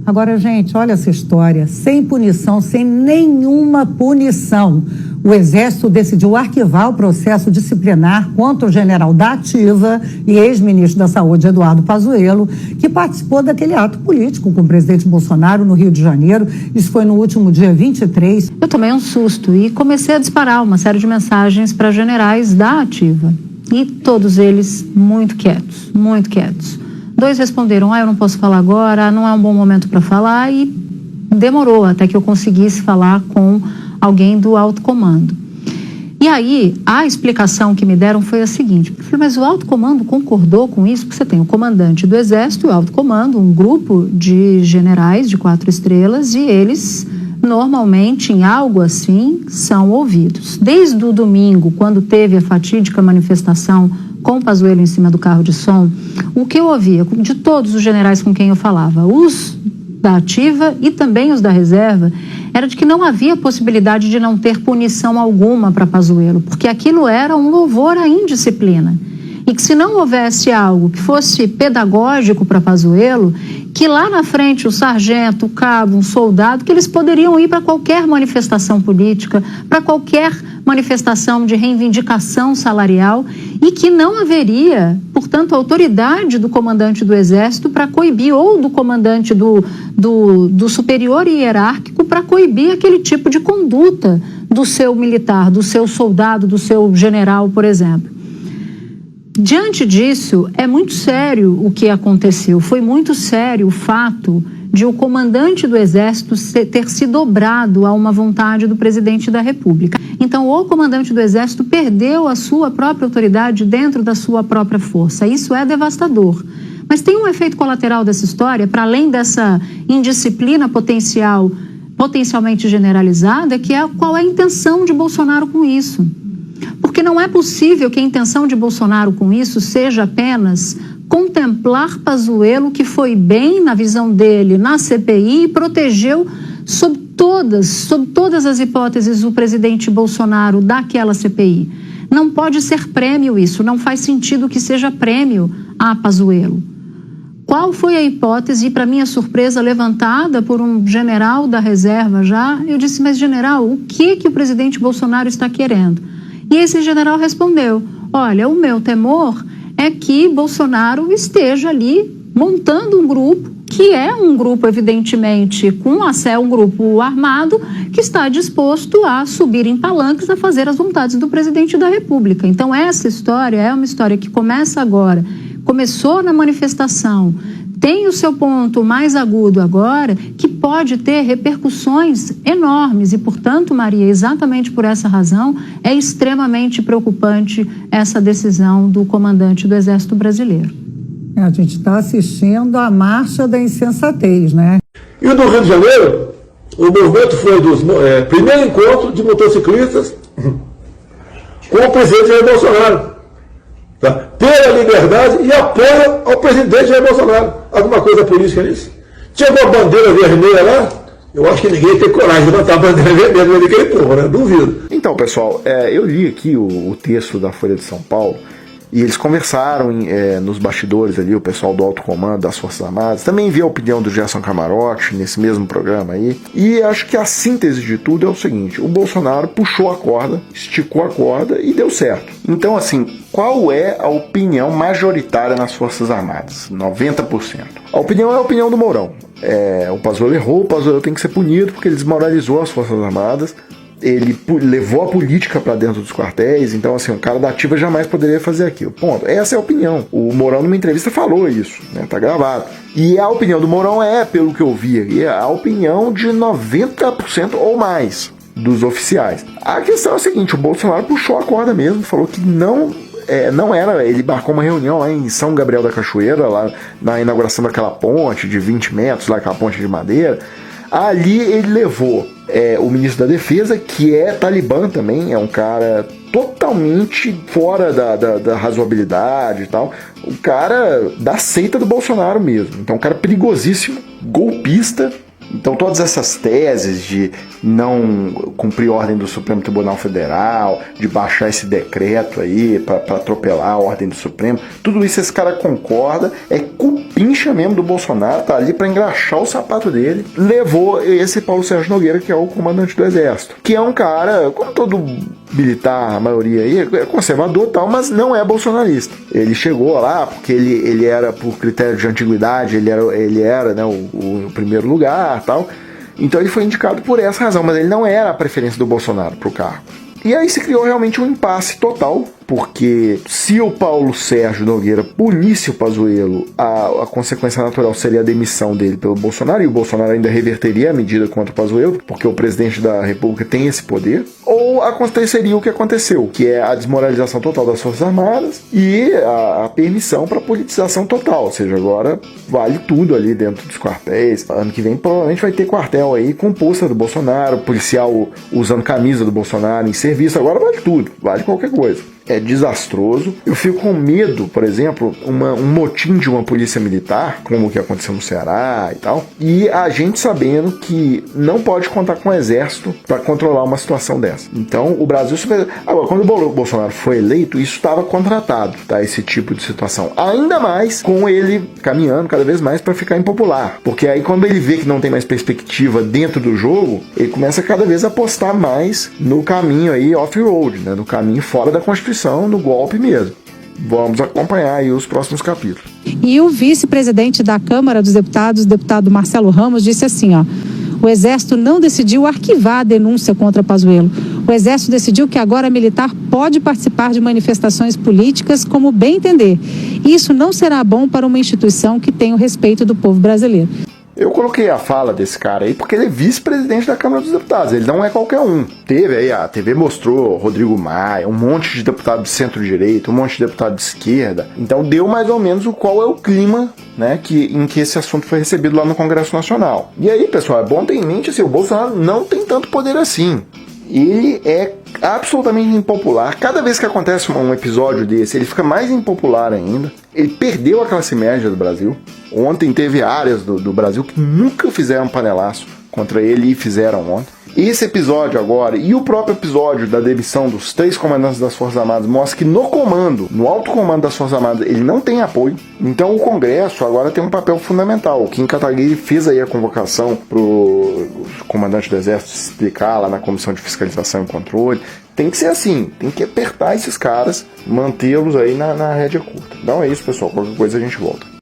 Agora, gente, olha essa história, sem punição, sem nenhuma punição. O Exército decidiu arquivar o processo disciplinar contra o general da Ativa e ex-ministro da Saúde, Eduardo Pazuello, que participou daquele ato político com o presidente Bolsonaro no Rio de Janeiro. Isso foi no último dia 23. Eu tomei um susto e comecei a disparar uma série de mensagens para generais da Ativa. E todos eles muito quietos, muito quietos. 2 responderam, eu não posso falar agora, não é um bom momento para falar, e demorou até que eu conseguisse falar com alguém do alto comando. E aí, a explicação que me deram foi a seguinte, eu falei, mas o alto comando concordou com isso? Porque você tem o comandante do Exército e o alto comando, um grupo de generais de 4 estrelas, e eles, normalmente, em algo assim, são ouvidos. Desde o domingo, quando teve a fatídica manifestação com o Pazuello em cima do carro de som, o que eu ouvia de todos os generais com quem eu falava, os da Ativa e também os da reserva, era de que não havia possibilidade de não ter punição alguma para Pazuello, porque aquilo era um louvor à indisciplina. E que se não houvesse algo que fosse pedagógico para Pazuello, que lá na frente o sargento, o cabo, um soldado, que eles poderiam ir para qualquer manifestação política, para qualquer manifestação de reivindicação salarial, e que não haveria, portanto, autoridade do comandante do Exército para coibir, ou do comandante do superior hierárquico para coibir aquele tipo de conduta do seu militar, do seu soldado, do seu general, por exemplo. Diante disso, é muito sério o que aconteceu. Foi muito sério o fato de o comandante do Exército ter se dobrado a uma vontade do presidente da República. Então, o comandante do Exército perdeu a sua própria autoridade dentro da sua própria força. Isso é devastador. Mas tem um efeito colateral dessa história, para além dessa indisciplina potencialmente generalizada, que é qual é a intenção de Bolsonaro com isso. Porque não é possível que a intenção de Bolsonaro com isso seja apenas contemplar Pazuello, que foi bem na visão dele na CPI e protegeu sob todas as hipóteses o presidente Bolsonaro daquela CPI. Não pode ser prêmio isso, não faz sentido que seja prêmio a Pazuello. Qual foi a hipótese, e para minha surpresa, levantada por um general da reserva já? Eu disse, mas general, o que o presidente Bolsonaro está querendo? E esse general respondeu, olha, o meu temor é que Bolsonaro esteja ali montando um grupo, que é um grupo, evidentemente, um grupo armado, que está disposto a subir em palanques a fazer as vontades do presidente da República. Então, essa história é uma história que começa agora, começou na manifestação, tem o seu ponto mais agudo agora, que pode ter repercussões enormes e, portanto, Maria, exatamente por essa razão, é extremamente preocupante essa decisão do comandante do Exército Brasileiro. A gente está assistindo a marcha da insensatez, né? E no Rio de Janeiro, o movimento foi do primeiro encontro de motociclistas com o presidente Jair Bolsonaro. Tá? Pela liberdade e apoio ao presidente Jair Bolsonaro. Alguma coisa política nisso? Tinha uma bandeira vermelha lá? Eu acho que ninguém tem coragem de levantar a bandeira vermelha daquele povo, né? Duvido. Então, pessoal, eu li aqui o texto da Folha de São Paulo e eles conversaram nos bastidores ali, o pessoal do alto comando das Forças Armadas. Também vi a opinião do Gerson Camarote nesse mesmo programa aí. E acho que a síntese de tudo é o seguinte: o Bolsonaro puxou a corda, esticou a corda e deu certo. Então, assim, qual é a opinião majoritária nas Forças Armadas? 90%. A opinião é a opinião do Mourão. O Pazuello errou, o Pazuello tem que ser punido porque ele desmoralizou as Forças Armadas. Ele levou a política para dentro dos quartéis, então assim, um cara da Ativa jamais poderia fazer aquilo. Ponto. Essa é a opinião. O Mourão, numa entrevista, falou isso, né? Tá gravado. E a opinião do Mourão pelo que eu vi, a opinião de 90% ou mais dos oficiais. A questão é a seguinte: o Bolsonaro puxou a corda mesmo, falou que não era, ele marcou uma reunião lá em São Gabriel da Cachoeira, lá na inauguração daquela ponte de 20 metros, lá aquela ponte de madeira. Ali ele levou o ministro da Defesa, que é talibã também, é um cara totalmente fora da razoabilidade e tal, o cara da seita do Bolsonaro mesmo, então um cara perigosíssimo, golpista. Então todas essas teses de não cumprir ordem do Supremo Tribunal Federal, de baixar esse decreto aí para atropelar a ordem do Supremo, tudo isso esse cara concorda, é pincha mesmo do Bolsonaro, tá ali para engraxar o sapato dele, levou esse Paulo Sérgio Nogueira, que é o comandante do Exército, que é um cara, como todo militar, a maioria aí, é conservador e tal, mas não é bolsonarista. Ele chegou lá porque ele era, por critério de antiguidade, ele era né, o primeiro lugar e tal, então ele foi indicado por essa razão, mas ele não era a preferência do Bolsonaro pro cargo. E aí se criou realmente um impasse total, porque se o Paulo Sérgio Nogueira punisse o Pazuello, a consequência natural seria a demissão dele pelo Bolsonaro, e o Bolsonaro ainda reverteria a medida contra o Pazuello, porque o presidente da República tem esse poder, ou aconteceria o que aconteceu, que é a desmoralização total das Forças Armadas e a permissão para politização total, ou seja, agora vale tudo ali dentro dos quartéis. Ano que vem provavelmente vai ter quartel aí com pôster do Bolsonaro, policial usando camisa do Bolsonaro em serviço, agora vale tudo, vale qualquer coisa. É desastroso. Eu fico com medo, por exemplo, um motim de uma polícia militar, como o que aconteceu no Ceará e tal, e a gente sabendo que não pode contar com o exército para controlar uma situação dessa. Então, o Brasil... Agora, quando o Bolsonaro foi eleito, isso estava contratado, tá? Esse tipo de situação. Ainda mais com ele caminhando cada vez mais para ficar impopular. Porque aí, quando ele vê que não tem mais perspectiva dentro do jogo, ele começa cada vez a apostar mais no caminho aí off-road, né? No caminho fora da Constituição, no golpe mesmo. Vamos acompanhar aí os próximos capítulos. E o vice-presidente da Câmara dos Deputados, o deputado Marcelo Ramos, disse assim, ó: o Exército não decidiu arquivar a denúncia contra Pazuello. O Exército decidiu que agora a militar pode participar de manifestações políticas como bem entender. Isso não será bom para uma instituição que tem o respeito do povo brasileiro. Eu coloquei a fala desse cara aí porque ele é vice-presidente da Câmara dos Deputados, ele não é qualquer um. Teve aí, a TV mostrou Rodrigo Maia, um monte de deputado de centro-direita, um monte de deputado de esquerda. Então deu mais ou menos qual é o clima, né, em que esse assunto foi recebido lá no Congresso Nacional. E aí, pessoal, é bom ter em mente assim, o Bolsonaro não tem tanto poder assim. Ele é absolutamente impopular. Cada vez que acontece um episódio desse, ele fica mais impopular ainda. Ele perdeu a classe média do Brasil. Ontem teve áreas do Brasil que nunca fizeram panelaço contra ele e fizeram ontem. Esse episódio agora e o próprio episódio da demissão dos 3 comandantes das Forças Armadas mostra que no alto comando das Forças Armadas, ele não tem apoio. Então o Congresso agora tem um papel fundamental. O Kim Kataguiri fez aí a convocação para o comandante do Exército se explicar lá na Comissão de Fiscalização e Controle. Tem que ser assim, tem que apertar esses caras, mantê-los aí na rédea curta. Então é isso, pessoal. Qualquer coisa a gente volta.